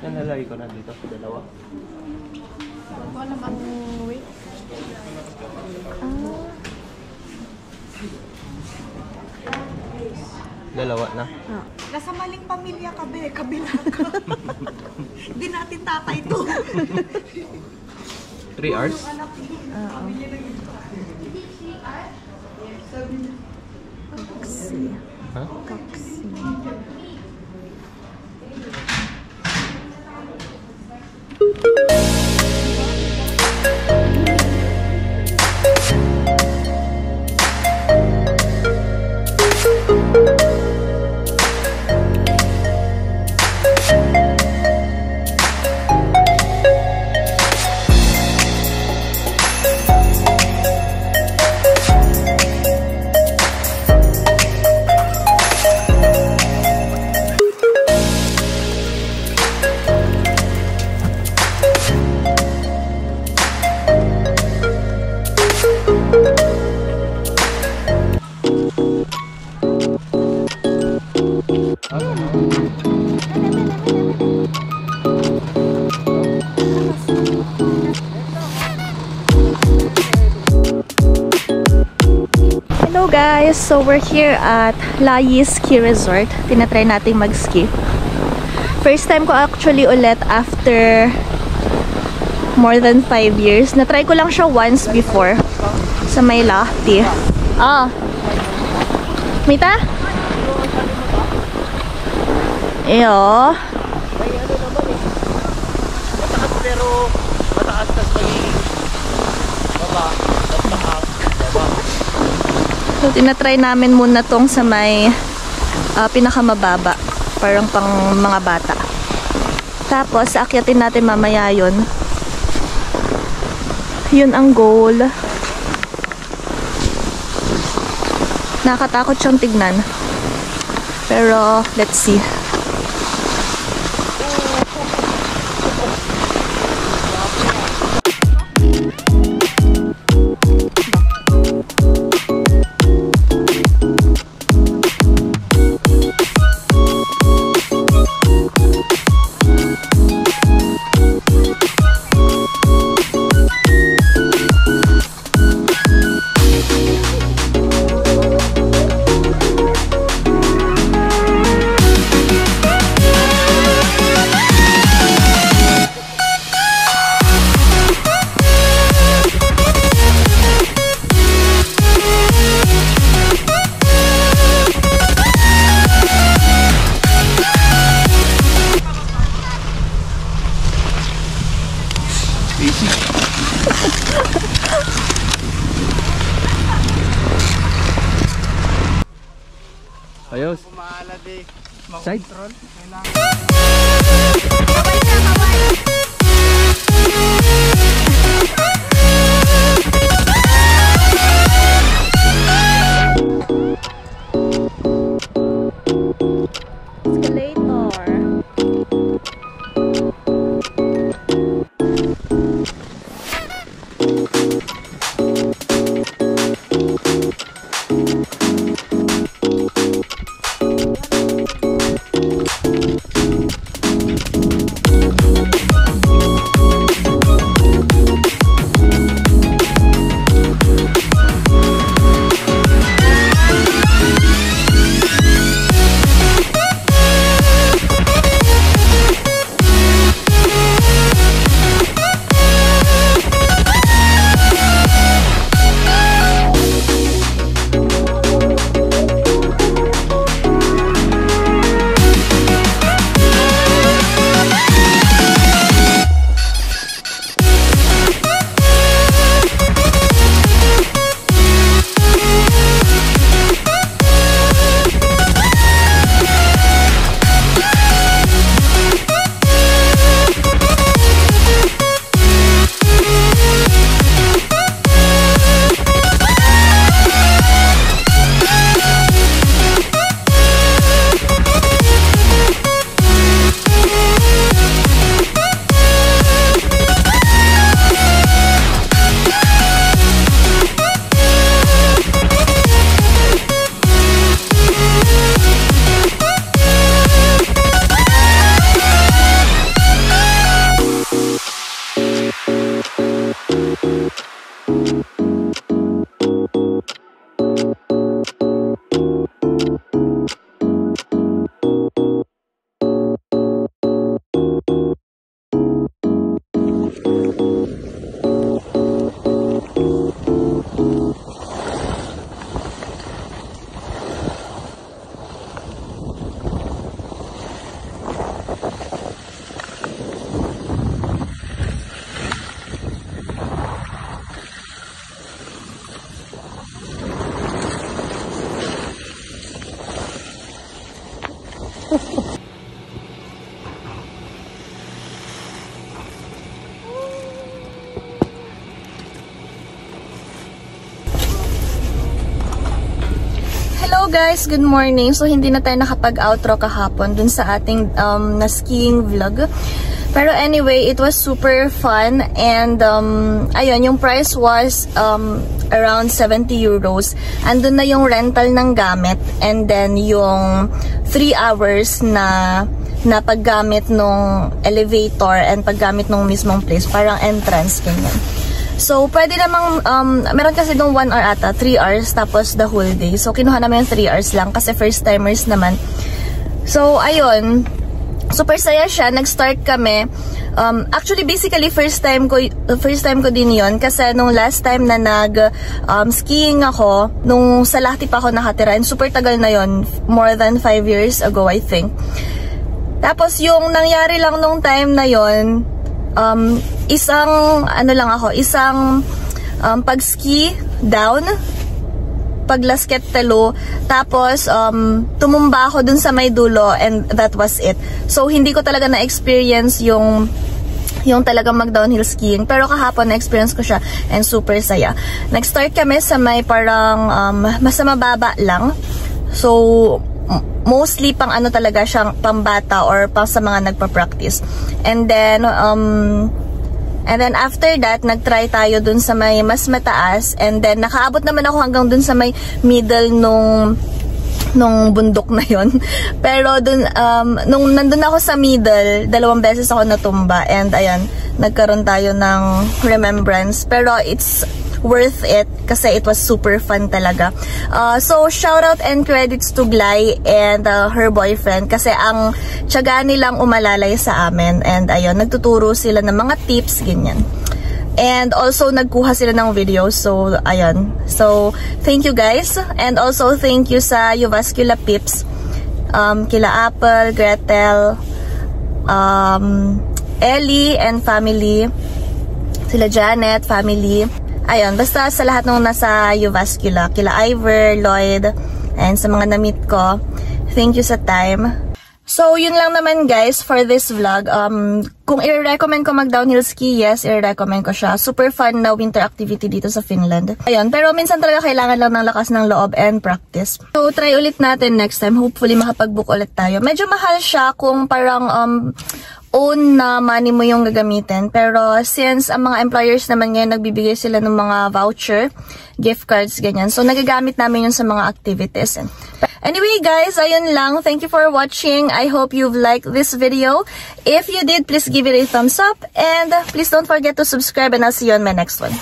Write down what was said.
Yan, nalagay ko na dito. Dalawa. Wala naman wait. Dalawa na. Nasa maling pamilya ka, be. Kabila ka. Hindi natin tatay to. 3 hours? Kaksi. Ha? Kaksi. Hello guys! So we're here at Layi Ski Resort. Tinatry nating mag-ski. First time ko actually ulit after more than 5 years. Natry ko lang siya once before sa may Lahti. Mita? Eyo. May ano naman eh. Mataas pero mataas tas magiging baba. Tas mataas. Baba. So tinatry namin muna tong sa may pinakamababa. Parang pang mga bata. Tapos aakyatin natin mamaya yun. Yun ang goal. Nakatakot siyang tignan. Pero let's see. Ayos. Side. guys, good morning. So hindi na tayo nakapag-outro kahapon dun sa ating na skiing vlog. Pero anyway, it was super fun and ayun, yung price was around 70 euros. Andun na yung rental ng gamit and then yung 3 hours na paggamit nung elevator and paggamit nung mismong place, parang entrance ganyan. So, pwede namang, meron kasi nung 1 hour ata, 3 hours, tapos the whole day. So, kinuha namin yung 3 hours lang kasi first timers naman. So, ayun, super saya siya. Nag-start kami. Actually, basically, first time ko din yon kasi nung last time na skiing ako, nung sa Lahti pa ako nakatira, and super tagal na yon, more than 5 years ago, I think. Tapos, yung nangyari lang nung time na yon, isang pag-ski down, paglasket talo, tapos tumumba ako dun sa may dulo and that was it. So hindi ko talaga na-experience yung talagang mag-downhill skiing, pero kahapon na-experience ko siya and super saya. Nag-start kami sa may parang mas mababa lang. So mostly pang ano talaga siyang pambata or pang sa mga nagpa-practice. And then after that, nag-try tayo dun sa may mas mataas and then nakaabot naman ako hanggang dun sa may middle nung bundok na yon. Pero dun nung nandun ako sa middle, 2 beses ako natumba and ayan, nagkaroon tayo ng remembrance. Pero it's worth it kasi it was super fun talaga. So shout out and credits to Glay and her boyfriend kasi ang tiyaga nilang umalalay sa amin and ayun, nagtuturo sila ng mga tips ganyan. And also nagkuha sila ng videos. So ayun. So thank you guys and also thank you sa Uvascula Pips. Kila Apple, Gretel, Ellie and family. Sila Janet, family. Ayun, basta sa lahat ng nasa Uvascula, kila Ivor, Lloyd, and sa mga na-meet ko, thank you sa time. So, yun lang naman guys for this vlog. Kung i-recommend ko mag-downhill ski, yes, i-recommend ko siya. Super fun na winter activity dito sa Finland. Ayun, pero minsan talaga kailangan lang ng lakas ng loob and practice. So, try ulit natin next time. Hopefully, makapag-book ulit tayo. Medyo mahal siya kung parang own na money mo yung gagamitin. Pero since ang mga employers naman ngayon nagbibigay sila ng mga voucher, gift cards, ganyan. So, nagagamit namin yun sa mga activities. Anyway guys, ayun lang. Thank you for watching. I hope you've liked this video. If you did, please give it a thumbs up. And please don't forget to subscribe and I'll see you on my next one.